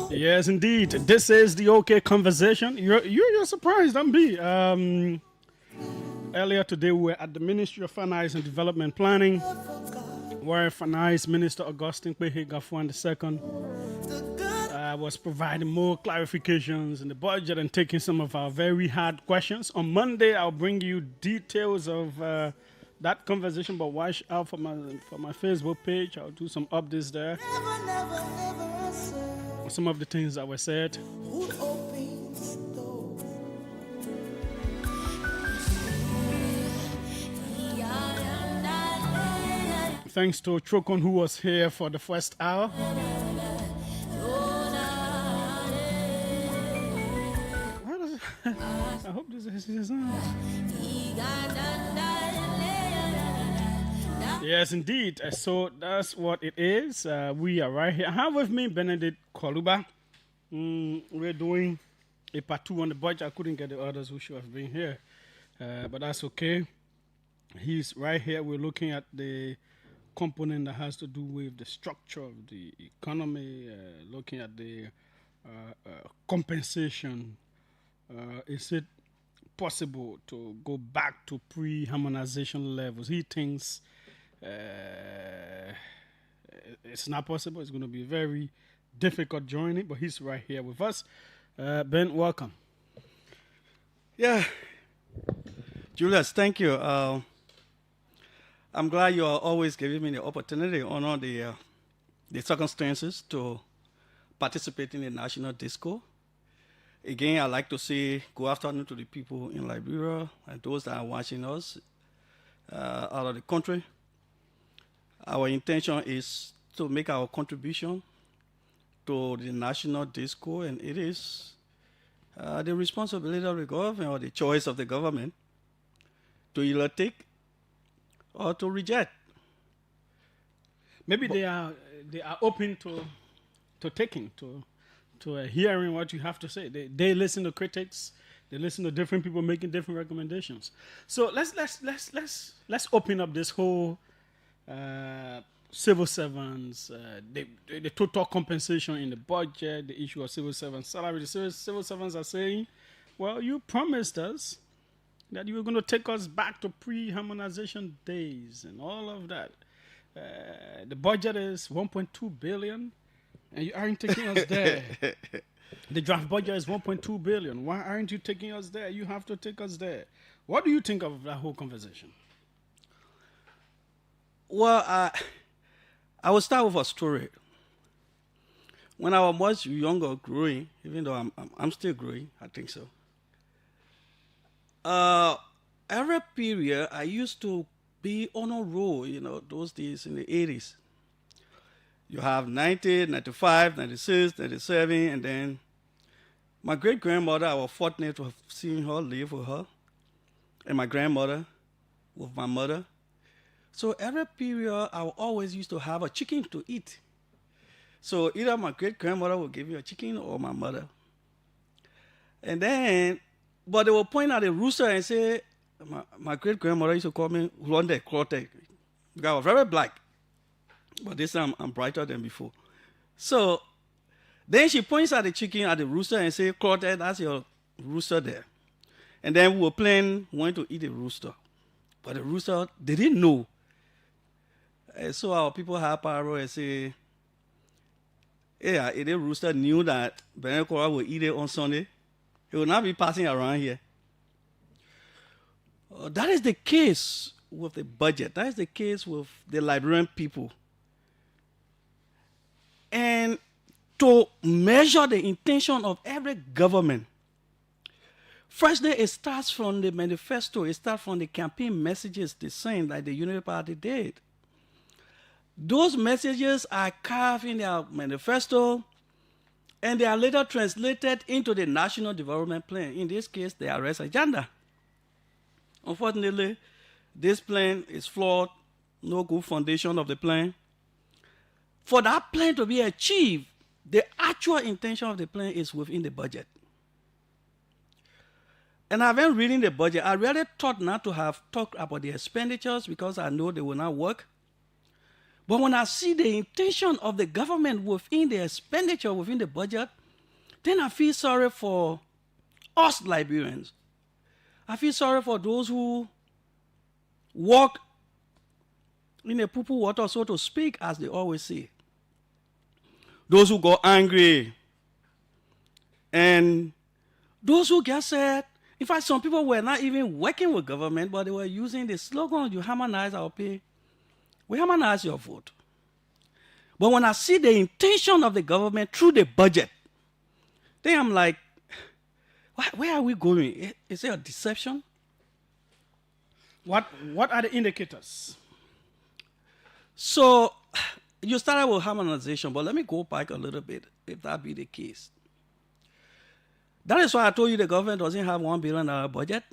Yes, indeed. This is the OK conversation. You're surprised, I'm B. Earlier today, we were at the Ministry of Finance and Development Planning, where Finance Minister Augustine Kwehe Gafuan II was providing more clarifications in the budget and taking some of our very hard questions. On Monday, I'll bring you details of that conversation, but watch out for my Facebook page. I'll do some updates there. Some of the things that were said. Thanks to Trokon, who was here for the first hour. I hope this is his on. Yes, indeed. So that's what it is. We are right here. I have with me Benedict Koluba. We're doing a part 2 on the budget. I couldn't get the others who should have been here, but that's okay. He's right here. We're looking at the component that has to do with the structure of the economy, looking at the compensation. Is it possible to go back to pre-harmonization levels? He thinks it's not possible. It's going to be a very difficult journey, but he's right here with us. Ben, welcome. Yeah, Julius, thank you. I'm glad you are always giving me the opportunity to honor the circumstances to participate in the national disco. Again, I'd like to say good afternoon to the people in Liberia and those that are watching us out of the country. Our intention is to make our contribution to the national disco, and it is the responsibility of the government or the choice of the government to either take or to reject. Maybe they are open to taking to hearing what you have to say. They listen to critics. They listen to different people making different recommendations. So let's open up this whole civil servants, the total compensation in the budget, the issue of civil servants' salary. The civil servants are saying, well, you promised us that you were going to take us back to pre-harmonization days and all of that. The budget is 1.2 billion, and you aren't taking us there. The draft budget is 1.2 billion. Why aren't you taking us there? You have to take us there. What do you think of that whole conversation? Well, I will start with a story. When I was much younger, growing, even though I'm still growing, I think so. Every period, I used to be on a roll, those days in the 80s. You have 90, 95, 96, 97, and then my great-grandmother, I was fortunate to have seen her, live with her, and my grandmother with my mother. So every period, I always used to have a chicken to eat. So either my great-grandmother would give me a chicken or my mother. And then, but they will point at the rooster and say, my great-grandmother used to call me Ronde Clote, because I was very black. But this time, I'm brighter than before. So then she points at the chicken at the rooster and say, Clote, that's your rooster there. And then we were planning when to eat the rooster. But the rooster, they didn't know. And so our people have power and say, yeah, if the rooster knew that Benekora would eat it on Sunday, he will not be passing around here. That is the case with the budget. That is the case with the Liberian people. And to measure the intention of every government, firstly, it starts from the manifesto. It starts from the campaign messages they sent, like the Unity Party did. Those messages are carved in their manifesto, and they are later translated into the National Development Plan. In this case, the arrest agenda. Unfortunately, this plan is flawed, no good foundation of the plan. For that plan to be achieved, the actual intention of the plan is within the budget. And I've been reading the budget. I really thought not to have talked about the expenditures because I know they will not work. But when I see the intention of the government within the expenditure within the budget, then I feel sorry for us Liberians. I feel sorry for those who walk in a poo-poo water, so to speak, as they always say. Those who got angry. And those who get sad. In fact, some people were not even working with government, but they were using the slogan, you harmonize our pay. We harmonize your vote. But when I see the intention of the government through the budget, then I'm like, where are we going? Is it a deception? What are the indicators? So you started with harmonization, but let me go back a little bit, if that be the case. That is why I told you the government doesn't have $1 billion budget.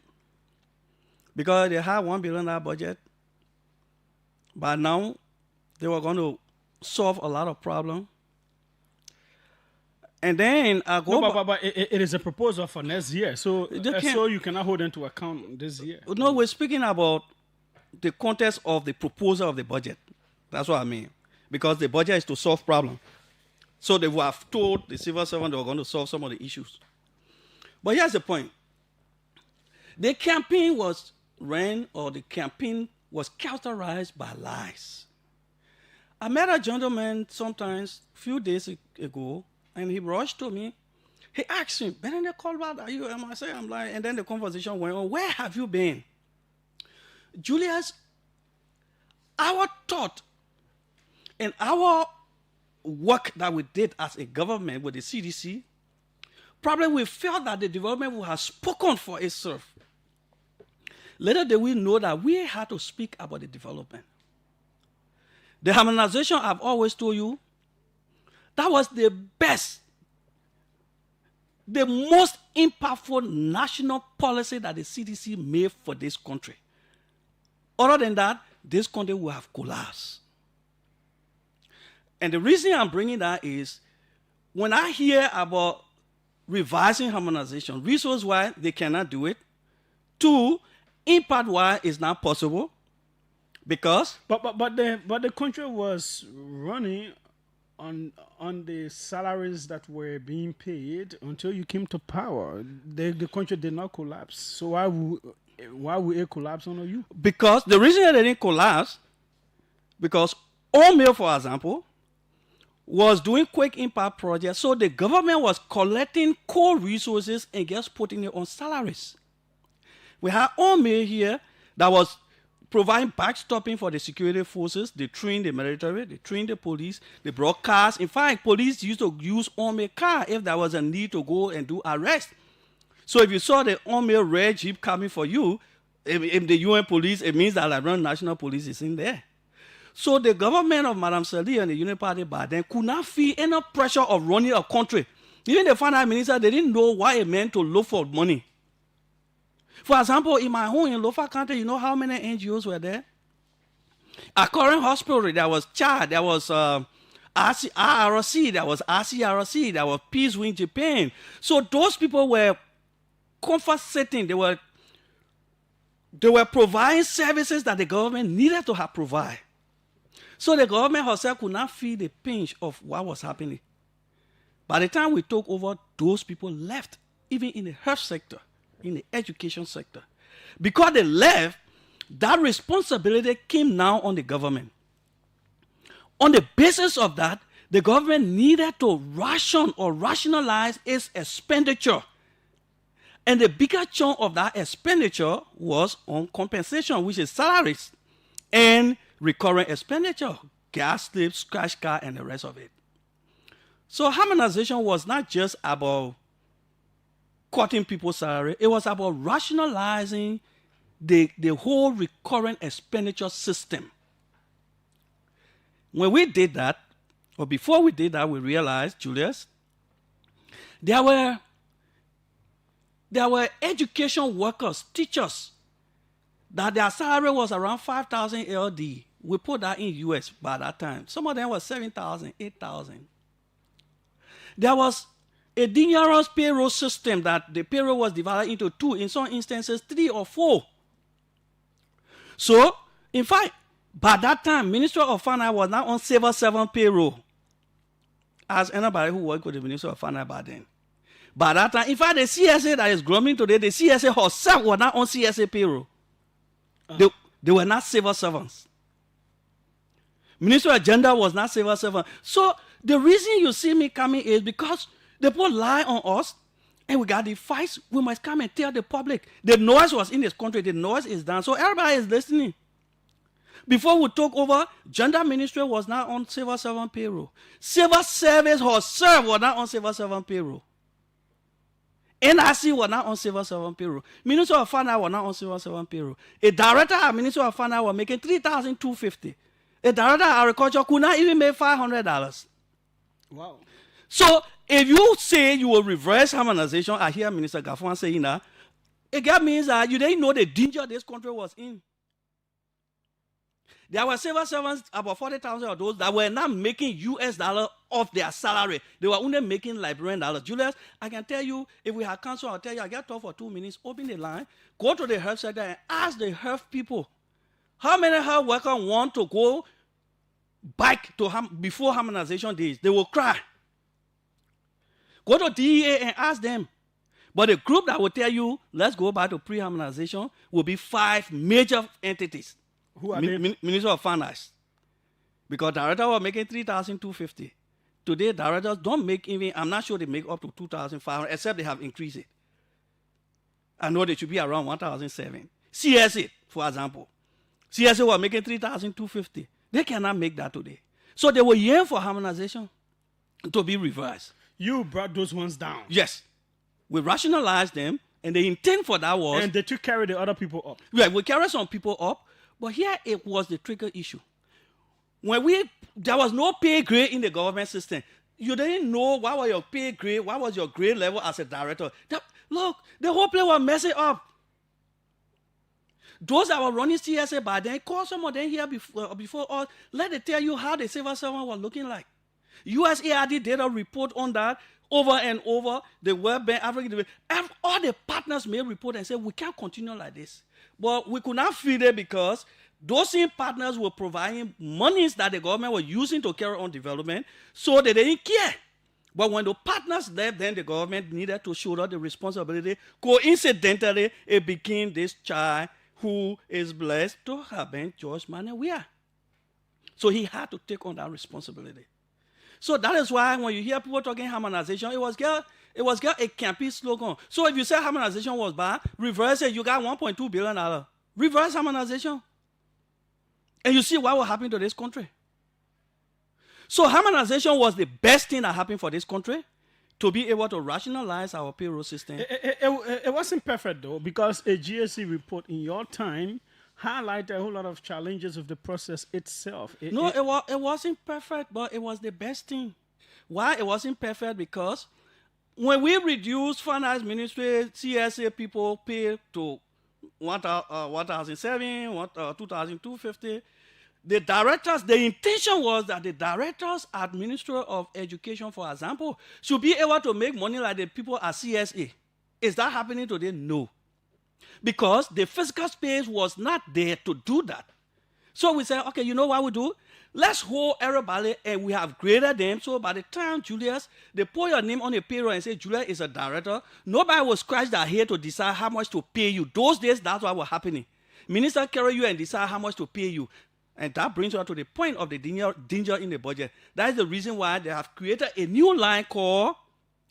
Because they have $1 billion budget, by now they were going to solve a lot of problems. And then I go. No, but it is a proposal for next year, so you cannot hold into account this year. No, we're speaking about the context of the proposal of the budget. That's what I mean, because the budget is to solve problems. So they would have told the civil servant they were going to solve some of the issues. But here's the point: the campaign was characterized by lies. I met a gentleman sometimes a few days ago. And he rushed to me. He asked me, "Ben, they call back, are you?" And I said, "I'm like," and then the conversation went on. "Where have you been?" Julius, our thought and our work that we did as a government with the CDC, probably we felt that the development would have spoken for itself. Later did we know that we had to speak about the development. The harmonization, I've always told you, that was the best, the most impactful national policy that the CDC made for this country. Other than that, this country will have collapsed. And the reason I'm bringing that is, when I hear about revising harmonization, resource-wise, they cannot do it. 2, impact-wise, it's not possible. Because? But the country was running on the salaries that were being paid until you came to power. The country did not collapse. So why would it collapse under you? Because the reason that they didn't collapse, because Omail, for example, was doing quick impact projects. So the government was collecting core resources and just putting it on salaries. We have Omail here that was providing backstopping for the security forces. They trained the military, they trained the police, they brought cars. In fact, police used to use Omail car if there was a need to go and do arrest. So if you saw the Omail red jeep coming for you, if the UN police, it means that the Liberian National Police is in there. So the government of Madam Sali and the Union Party by then could not feel any pressure of running a country. Even the finance minister, they didn't know why it meant to look for money. For example, in my home in Lofa County, you know how many NGOs were there? At Current Hospital, there was CHAD, there was RRC, there was RCRC, there was Peace Wing Japan. So those people were comfort setting. They were providing services that the government needed to have provided. So the government herself could not feel the pinch of what was happening. By the time we took over, those people left, even in the health sector, in the education sector. Because they left, that responsibility came now on the government. On the basis of that, the government needed to ration or rationalize its expenditure. And the bigger chunk of that expenditure was on compensation, which is salaries, and recurrent expenditure, gas slips, cash card, and the rest of it. So harmonization was not just about cutting people's salary. It was about rationalizing the whole recurrent expenditure system. When we did that, or before we did that, we realized, Julius, there were education workers, teachers, that their salary was around 5,000 LD. We put that in US by that time. Some of them was 7,000, 8,000. There was a dangerous payroll system that the payroll was divided into 2, in some instances 3 or 4. So, in fact, By that time, Minister of Finance was not on Civil 7 payroll. As anybody who worked with the Minister of Finance by then. By that time, in fact, the CSA that is growing today, the CSA herself was not on CSA payroll. They were not civil servants. Minister of Gender was not civil servant. So the reason you see me coming is because the people lie on us and we got the fights. We must come and tell the public. The noise was in this country. The noise is done. So everybody is listening. Before we took over, Gender Ministry was not on civil servant payroll. Civil service herself was not on civil servant payroll. NRC was not on civil servant payroll. Minister of Finance was not on civil servant payroll. A director at Minister of Finance was making $3,250. A director of agriculture could not even make $500. Wow. So if you say you will reverse harmonization, I hear Minister Gafwan saying that, it means that you didn't know the danger this country was in. There were civil servants, about 40,000 of those, that were not making US dollar off their salary. They were only making Liberian dollars. Julius, I can tell you, if we had counsel, I'll tell you, I get talk for 2 minutes, open the line, go to the health sector and ask the health people, how many health workers want to go back to before harmonization days? They will cry. Go to DEA and ask them. But the group that will tell you, let's go back to pre-harmonization, will be 5 major entities. Who are they? Minister of Finance. Because directors were making $3,250. Today, directors don't make even, I'm not sure they make up to $2,500, except they have increased it. I know they should be around $1,007. CSA, for example. CSA were making $3,250. They cannot make that today. So they were yearning for harmonization to be reversed. You brought those ones down. Yes. We rationalized them, and the intent for that was... And they took carry the other people up. Yeah, we carried some people up, but here it was the trigger issue. There was no pay grade in the government system. You didn't know what was your pay grade, what was your grade level as a director. Look, the whole place was messing up. Those that were running CSA by then, call some of them here before us. Let them tell you how the civil servant was looking like. USAID did a report on that over and over. The World Bank, African, all the partners made report and said, we can't continue like this. But we could not feed it because those same partners were providing monies that the government was using to carry on development, so they didn't care. But when the partners left, then the government needed to shoulder the responsibility. Coincidentally, it became this child who is blessed to have been George Manawia. So he had to take on that responsibility. So that is why when you hear people talking harmonization, it was a campy slogan. So if you say harmonization was bad, reverse it, you got $1.2 billion. Reverse harmonization. And you see what will happen to this country. So harmonization was the best thing that happened for this country, to be able to rationalize our payroll system. It wasn't perfect, though, because a GSC report in your time highlighted a whole lot of challenges of the process itself. It wasn't perfect, but it was the best thing. Why it wasn't perfect? Because when we reduced finance ministry, CSA people pay to 1,007, 2,250. The directors, the intention was that the directors at Ministry of Education, for example, should be able to make money like the people at CSA. Is that happening today? No. Because the physical space was not there to do that. So we said, okay, you know what we do? Let's hold everybody and we have graded them. So by the time, Julius, they put your name on a payroll and say, Julius is a director, nobody will scratch their head to decide how much to pay you. Those days, that's what was happening. Minister carry you and decide how much to pay you. And that brings us to the point of the danger in the budget. That is the reason why they have created a new line called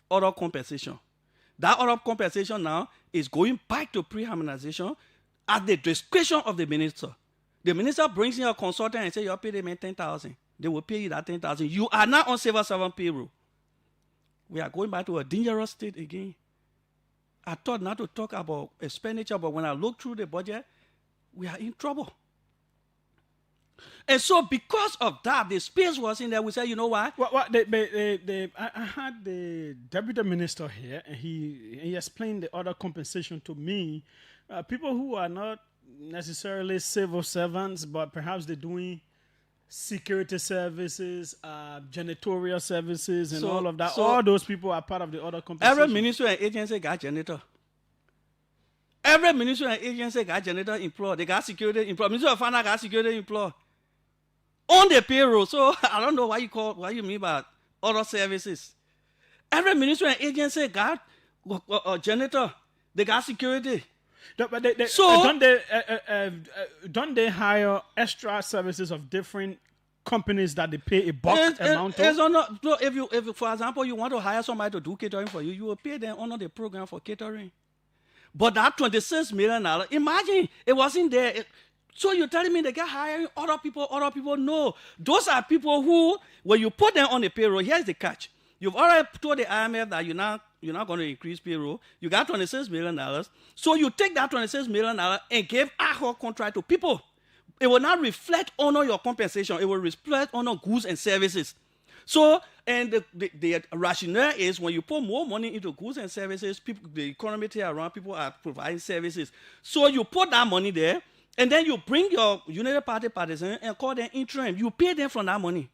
other compensation. That other compensation now is going back to pre-harmonization at the discretion of the minister. The minister brings in a consultant and says, you'll pay them $10,000. They will pay you that $10,000. You are not on civil servant payroll. We are going back to a dangerous state again. I thought not to talk about expenditure, but when I look through the budget, we are in trouble. And so because of that, the space was in there. We said, you know why? I had the deputy minister here, and he explained the other compensation to me. People who are not necessarily civil servants, but perhaps they're doing security services, janitorial services, and all of that. So all those people are part of the other compensation. Every ministry and agency got janitor. Every ministry and agency got janitor employed. They got security employed. Ministry of Finance got security employed. on the payroll. So I don't know what you mean by other services. Every ministry and agency got a janitor, they got security. But So don't they hire extra services of different companies that they pay a bulk amount to? so if you, for example, you want to hire somebody to do catering for you, you will pay them under the program for catering. But that $26 million, imagine it wasn't there. So you're telling me they get hiring other people? No. Those are people who, when you put them on the payroll, here's the catch. You've already told the IMF that you're not going to increase payroll. You got $26 million. So you take that $26 million and give ad hoc contract to people. It will not reflect on your compensation. It will reflect on goods and services. So, and the rationale is when you put more money into goods and services, people, the economy around, people are providing services. So you put that money there, and then you bring your United Party partisan and call them interim. You pay them from that money.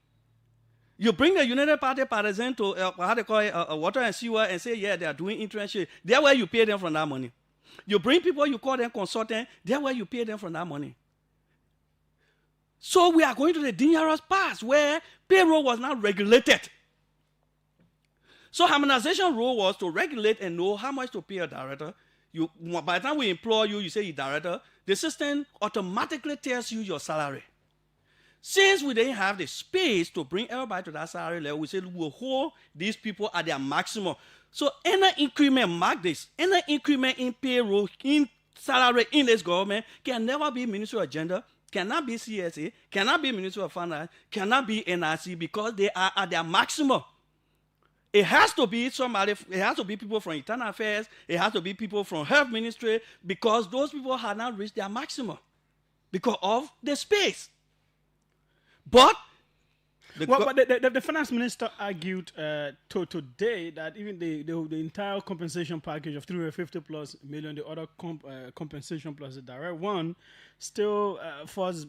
You bring the United Party partisan to water and sewer and say, yeah, they are doing internship. That's where you pay them from that money. You bring people, you call them consultant. That's where you pay them from that money. So we are going to the dangerous path where payroll was not regulated. So harmonization rule was to regulate and know how much to pay a director. By the time we employ you, you say you're director, the system automatically tells you your salary. Since we didn't have the space to bring everybody to that salary level, we said we'll hold these people at their maximum. So any increment, mark this, any increment in payroll, in salary in this government can never be ministry agenda, cannot be CSA, cannot be Ministry of Finance, cannot be NRC because they are at their maximum. It has to be somebody, it has to be people from Internal Affairs, it has to be people from Health Ministry because those people have not reached their maximum because of the space. But the finance minister argued today that even the entire compensation package of $350+ million, the other compensation plus the direct one, still falls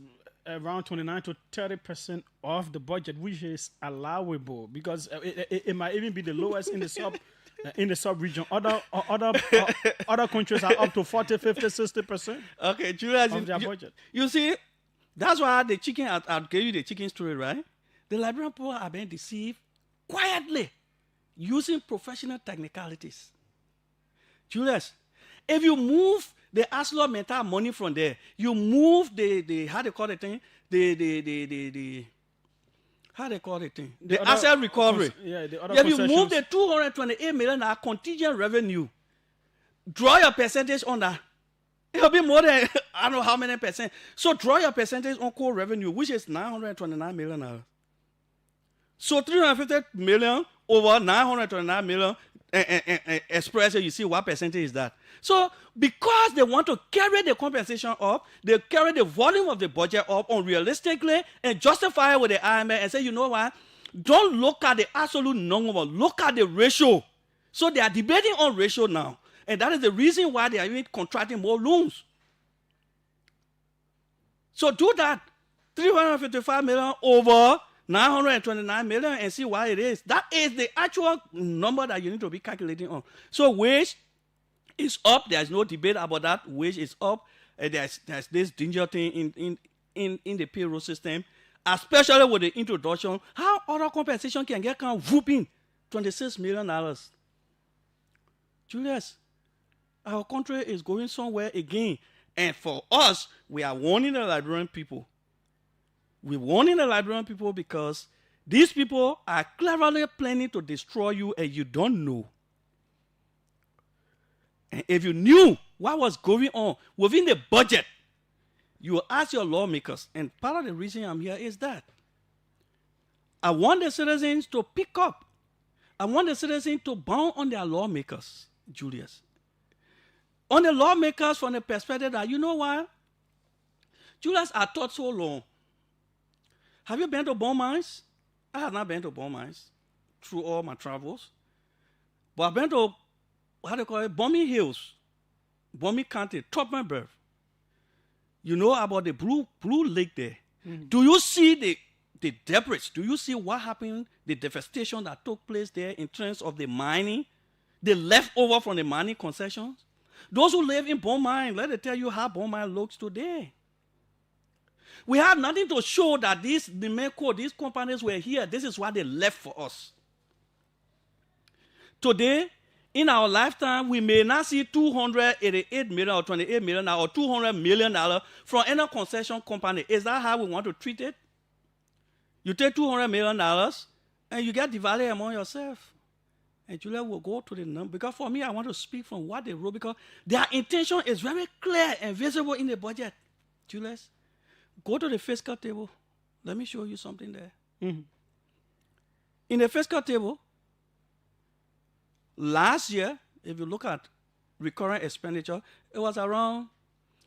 around 29 to 30% of the budget, which is allowable because it might even be the lowest in the sub region. Other countries are up to 40, 50, 60%. Okay, Julius, of their budget. You see, that's why the chicken. I'll give you the chicken story, right? The Liberian people are being deceived quietly using professional technicalities. Julius, if you move the ArcelorMittal money from there, you move the how they call the thing, the how they call it thing, the asset recovery. The other if you move the $228 million contingent revenue, draw your percentage on that. It'll be more than I don't know how many percent. So draw your percentage on core revenue, which is $929 million. So 350 million over 929 million express, you see what percentage is that. So because they want to carry the compensation up, they carry the volume of the budget up unrealistically and justify it with the IMF and say, you know what, don't look at the absolute number, look at the ratio. So they are debating on ratio now. And that is the reason why they are even contracting more loans. So do that. 355 million over 929 million and see why it is. That is the actual number that you need to be calculating on. So wage is up. There's no debate about that. Wage is up. And there's this danger thing in the payroll system, especially with the introduction. How other compensation can get kind of whooping $26 million? Julius, our country is going somewhere again. And for us, we are warning the Liberian people. We're warning the Liberian people because these people are cleverly planning to destroy you and you don't know. And if you knew what was going on within the budget, you will ask your lawmakers. And part of the reason I'm here is that I want the citizens to pick up. I want the citizens to bound on their lawmakers, Julius. On the lawmakers from the perspective that, you know what? Julius, I thought so long. Have you been to bone mines? I have not been to bone mines through all my travels. But I've been to, how do you call it, Bombing Hills, Bombing County, Topmanburg. You know about the blue lake there. Mm-hmm. Do you see the debris? Do you see what happened, the devastation that took place there in terms of the mining, the leftover from the mining concessions? Those who live in bone mine, let me tell you how bone mine looks today. We have nothing to show that these companies were here. This is what they left for us. Today, in our lifetime, we may not see $288 million or $28 million or $200 million from any concession company. Is that how we want to treat it? You take $200 million and you get divided among yourself. And Julius will go to the number. Because for me, I want to speak from what they wrote, because their intention is very clear and visible in the budget. Julius, go to the fiscal table. Let me show you something there. Mm-hmm. In the fiscal table, last year, if you look at recurrent expenditure, it was around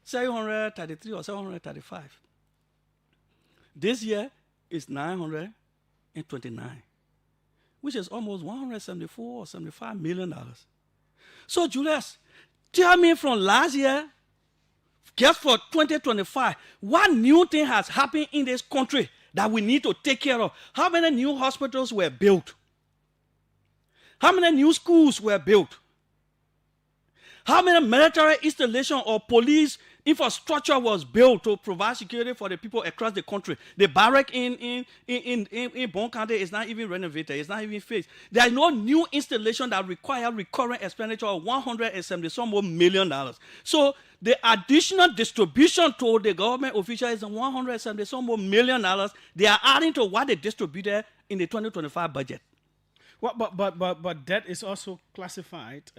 733 or 735. This year is 929, which is almost 174 or $75 million. So, Julius, tell me from last year, just for 2025, what new thing has happened in this country that we need to take care of? How many new hospitals were built? How many new schools were built? How many military installation or police infrastructure was built to provide security for the people across the country? The barrack in Bon County is not even renovated. It's not even fixed. There is no new installation that require recurrent expenditure of $170 million. So the additional distribution to the government officials is $170 million. They are adding to what they distributed in the 2025 budget. Well, but that is also classified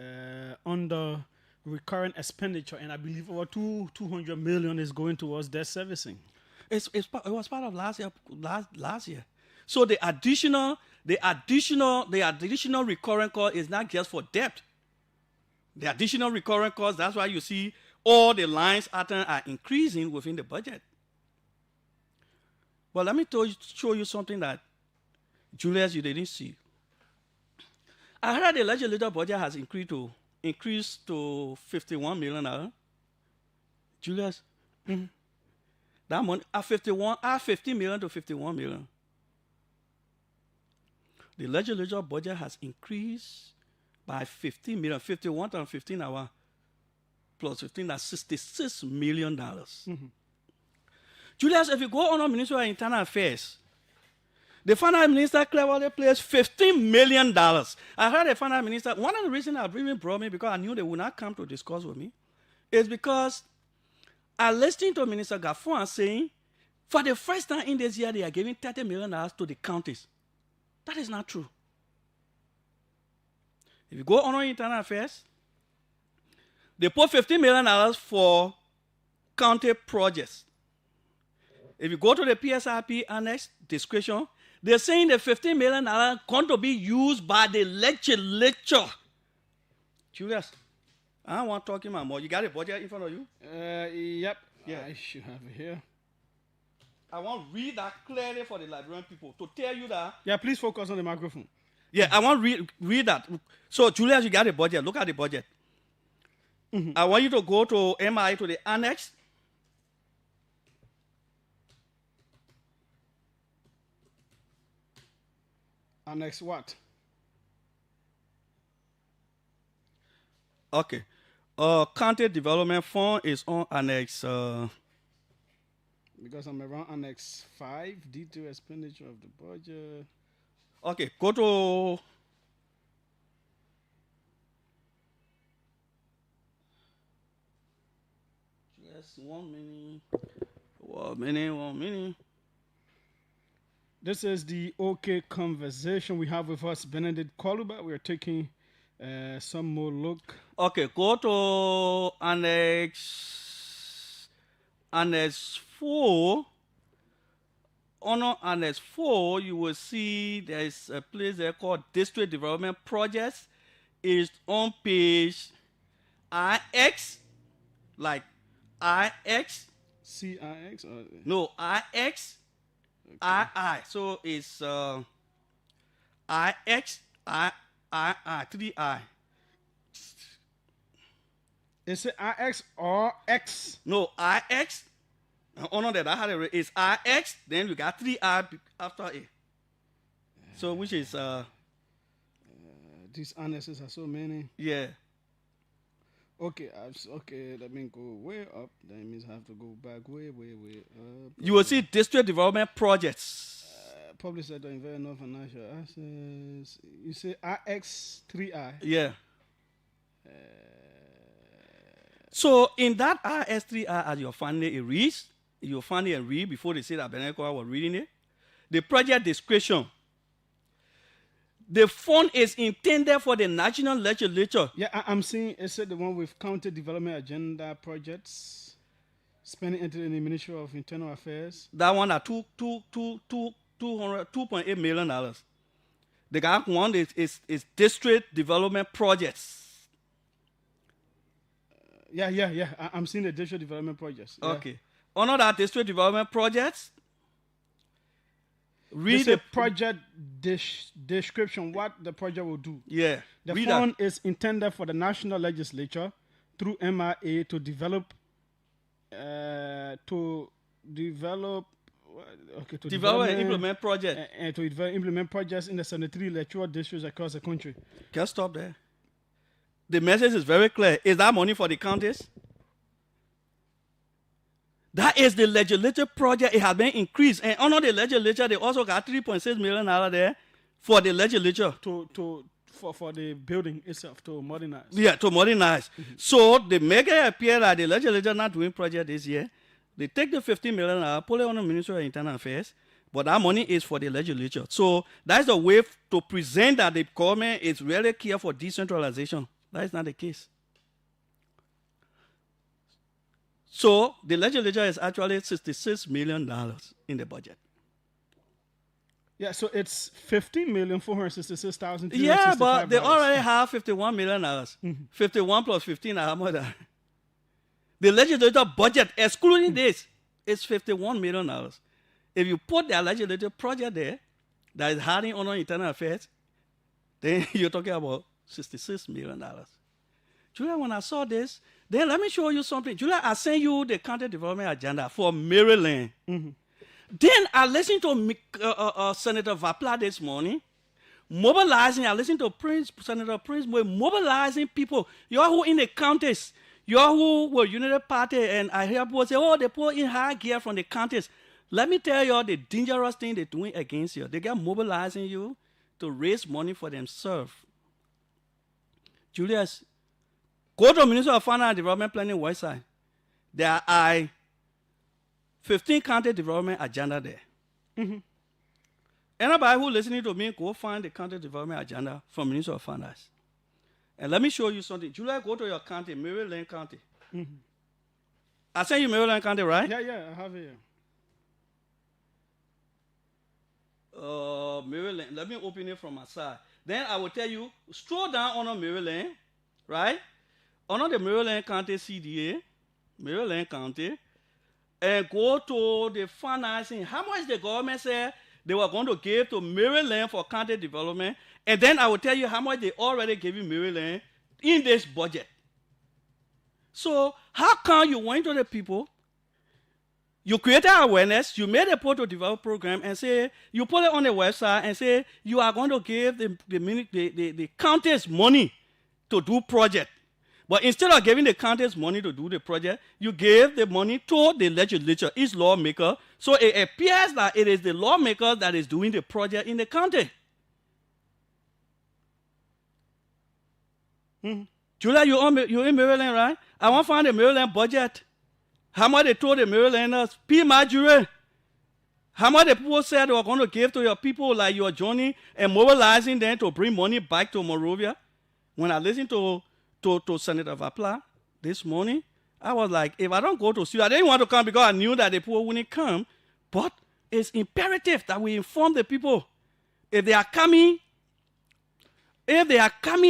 under recurrent expenditure, and I believe over $200 million is going towards debt servicing. It was part of last year. So the additional recurrent cost is not just for debt. The additional recurrent cost, that's why you see all the lines are increasing within the budget. But let me show you something that, Julius, you didn't see. I heard the legislative budget has increased to $51 million. Julius, that money at 50 million to 51 million. The legislature budget has increased by 15 million, 51 times 15 hours plus 15, that's $66 million. Mm-hmm. Julius, if you go on Ministry of Internal Affairs, the finance minister cleverly placed $15 million. I heard the finance minister, one of the reasons I even brought me, because I knew they would not come to discuss with me, is because I listened to Minister Gaffon saying, for the first time in this year, they are giving $30 million to the counties. That is not true. If you go on Internal Affairs, they put $15 million for county projects. If you go to the PSRP annex description, they're saying the $15 million going to be used by the legislature. Julius, I don't want to talk about more. You got a budget in front of you? Yep. Yeah. I should have it here. I want to read that clearly for the Liberian people to tell you that. Yeah, please focus on the microphone. Yeah, I want to read that. So, Julius, you got a budget. Look at the budget. Mm-hmm. I want you to go to MI, to the annex. Annex what? Okay. County Development Fund is on Annex. Because I'm around Annex 5, detailed expenditure of the budget. Okay, go to. Just 1 minute. 1 minute. This is the OK conversation we have with us, Benedict Koluba. We are taking some more look. Okay, go to Annex 4. On Annex 4, you will see there's a place there called District Development Projects. It's on page IX, like IX. CIX? Or? No, IX. Okay. II. So it's IX, II, 3I. Is it IX or X? No, IX. Oh no, that I had it. It's IX. Then we got 3I after it. So which is these annexes are so many. Yeah. Okay, okay. Let me go way up. That means I have to go back way, way, way up. You will see district development projects. Public sector investment non financial assets. You say RX3I. Yeah. So in that RS3I, as you're finding it reads, you'll find it and read before they say that Beneco was reading it. The project description. The fund is intended for the national legislature. Yeah, I'm seeing it said the one with county development agenda projects, spending entered in the Ministry of Internal Affairs. That one at $2.8 million. The guy one is district development projects. Yeah. I'm seeing the district development projects. Yeah. Okay. Under that district development projects, read the project description, what the project will do. Yeah. The fund is intended for the national legislature through MIA to develop and implement projects. And to implement projects in the 73 electoral districts across the country. Can I stop there? The message is very clear. Is that money for the counties? That is the legislative project. It has been increased. And under the legislature, they also got $3.6 million there for the legislature. For the building itself, to modernize. Yeah, to modernize. Mm-hmm. So they make it appear that the legislature not doing project this year. They take the $15 million, put it on the Ministry of Internal Affairs, but that money is for the legislature. So that's a way to present that the government is really care for decentralization. That is not the case. So the legislature is actually $66 million in the budget. Yeah, so it's $15,466,000. Yeah, but they already have $51 million. Mm-hmm. 51 plus 15 are more than. The legislature budget, excluding this, is $51 million. If you put the legislative project there, that is hiding under internal affairs, then you're talking about $66 million. Julia, when I saw this, then let me show you something. Julia, I sent you the county development agenda for Maryland. Mm-hmm. Then I listened to Senator Vapla this morning, mobilizing. I listened to Senator Prince, mobilizing people. You all who in the counties, you all who were United Party, and I hear people say, oh, they put in high gear from the counties. Let me tell you all the dangerous thing they're doing against you. They get mobilizing you to raise money for themselves. Julius, go to Ministry of Finance and Development Planning website. There are 15 county development agenda there. Mm-hmm. Anybody who listening to me, go find the county development agenda from Ministry of Finance. And let me show you something. Julia, go to your county, Maryland County. Mm-hmm. I sent you Maryland County, right? Yeah, I have it here. Maryland. Let me open it from my side. Then I will tell you, scroll down on Maryland, right? Under the Maryland County CDA, Maryland County, and go to the financing. How much the government said they were going to give to Maryland for county development, and then I will tell you how much they already gave you Maryland in this budget. So how come you went to the people, you created awareness, you made a portal develop program, and say you put it on the website and say you are going to give the counties money to do project. But instead of giving the counties money to do the project, you gave the money to the legislature, each lawmaker. So it appears that it is the lawmaker that is doing the project in the county. Mm-hmm. Julia, you're in Maryland, right? I want to find the Maryland budget. How much they told the Marylanders? P. Marjorie. How much the people said they were going to give to your people like you are joining and mobilizing them to bring money back to Monrovia? When I listened to Senator Vapla this morning, I was like, if I don't go to Syria, I didn't want to come because I knew that the people wouldn't come. But it's imperative that we inform the people. If they are coming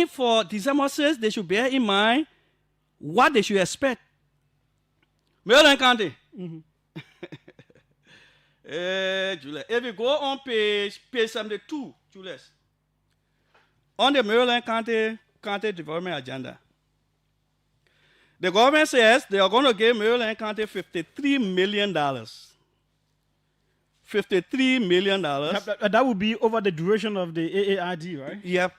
for December 6th, they should bear in mind what they should expect. Maryland County. Mm-hmm. Julius, if you go on page 72, Julius, on the Maryland County development agenda, the government says they are going to give Maryland County $53 million. $53 million. That would be over the duration of the AARD, right? Yep.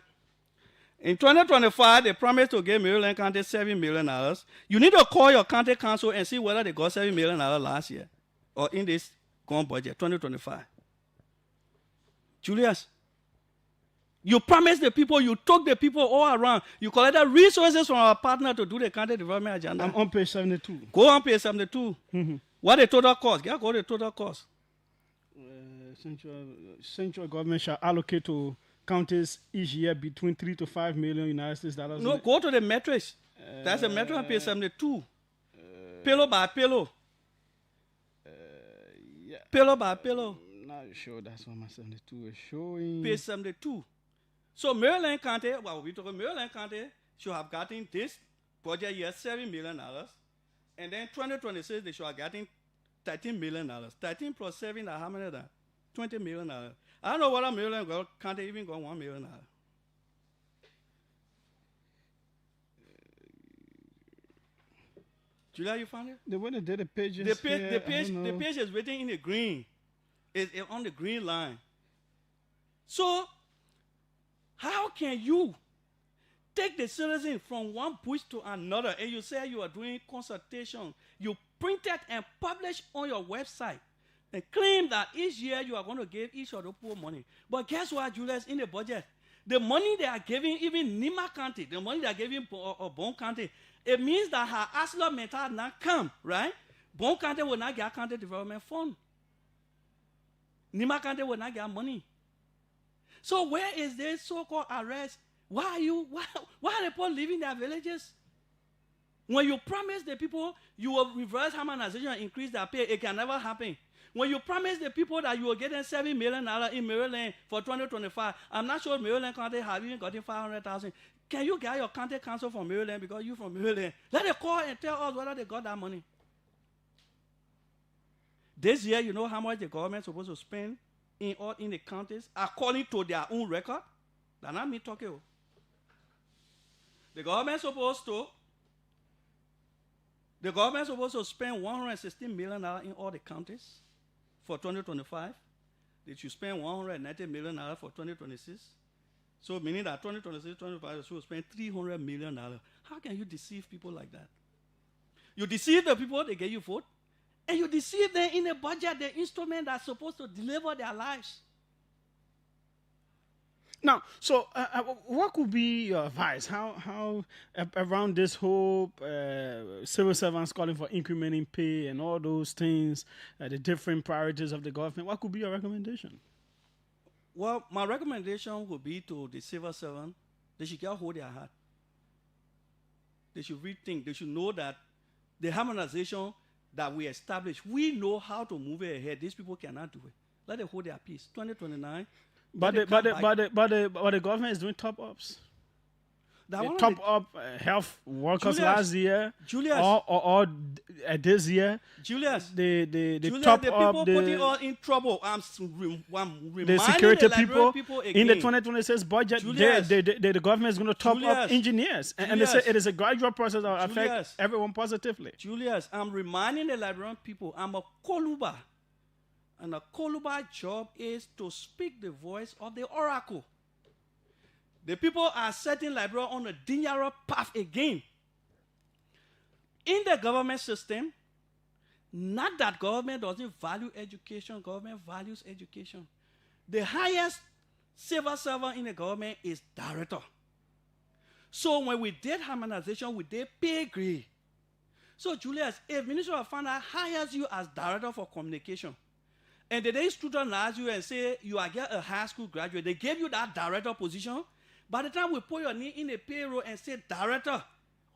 In 2025, they promised to give Maryland County $7 million. You need to call your county council and see whether they got $7 million last year or in this current budget, 2025. Julius, you promised the people, you took the people all around. You collected resources from our partner to do the county development agenda. I'm on page 72. Go on page 72. What the total cost? Yeah, go the total cost. Central government shall allocate to counties each year between 3 to 5 million United States dollars. No, go to the metrics. That's the metric on page 72. Pillow by pillow. Yeah. Pillow by pillow. Not sure that's what my 72 is showing. Page 72. So Maryland County, well, we talk about Maryland County should have gotten this project year $7 million. And then 2026, they should have gotten $13 million. 13 plus 7, how many of that? $20 million. I don't know whether Maryland County even got $1 million. Julia, you found it? The way they did the pages The here, page is written in the green. It's on the green line. So, how can you take the citizen from one bush to another and you say you are doing consultation? You print it and publish on your website and claim that each year you are going to give each of the poor money. But guess what, Julius, in the budget? The money they are giving even Nima County, the money they are giving Bon County, it means that her Asla Mental not come, right? Bon County will not get county development fund. Nima County will not get money. So where is this so-called arrest? Why are the people leaving their villages? When you promise the people you will reverse harmonization and increase their pay, it can never happen. When you promise the people that you will get them $7 million in Maryland for 2025, I'm not sure Maryland County have even gotten $500,000. Can you get your county council from Maryland because you from Maryland? Let them call and tell us whether they got that money. This year, you know how much the government is supposed to spend in the counties according to their own record? That's not me talking. The government is supposed to spend $116 million in all the counties for 2025. They should spend $190 million for 2026. So meaning that 2026, 2025, they should spend $300 million. How can you deceive people like that? You deceive the people, they get you vote, and you deceive them in a budget, the instrument that's supposed to deliver their lives. Now, so what could be your advice? How around this whole civil servants calling for incrementing pay and all those things, the different priorities of the government? What could be your recommendation? Well, my recommendation would be to the civil servant, they should get hold of their heart. They should rethink. They should know that the harmonization that we established, we know how to move it ahead. These people cannot do it. Let them hold their peace. 2029. But the government is doing top ups. They top up health workers last year, Julius, or this year. Julius, the Julius, top the up people putting us in trouble. I'm reminding the security people again. In the 2026 budget. Julius, the government is going to top up engineers, and they say it is a gradual process that will affect everyone positively. Julius, I'm reminding the Liberian people, I'm a Koluba. And a Koluba job is to speak the voice of the oracle. The people are setting Liberia on a dangerous path again. In the government system, not that government doesn't value education, government values education. The highest civil servant in the government is director. So when we did harmonization, we did pay grade. So Julius, if Ministry of Finance hires you as director for communication, and the day student asks you and say you are get a high school graduate, they gave you that director position. By the time we put your name in a payroll and say director,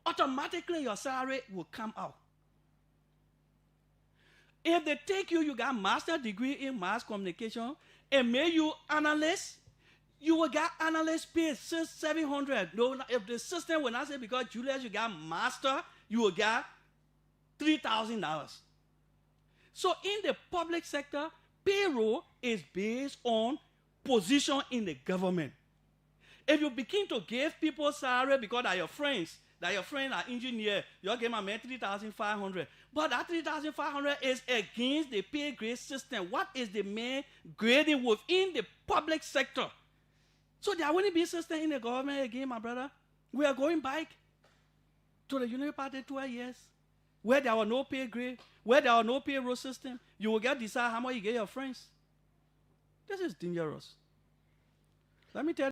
automatically your salary will come out. If they take you, you got master's degree in mass communication, and make you analyst, you will get analyst pay $700. No, if the system will not say because Julius you got master, you will get $3,000. So in the public sector, payroll is based on position in the government. If you begin to give people salary because they are your friends, that your friends are engineer, you give my man $3,500. But that $3,500 is against the pay grade system. What is the main grading within the public sector? So there wouldn't be system in the government again, my brother. We are going back to the Unity Party 12 years, where there was no pay grade, where there was no payroll system. You will get decide how much you get your friends. This is dangerous. Let me tell you.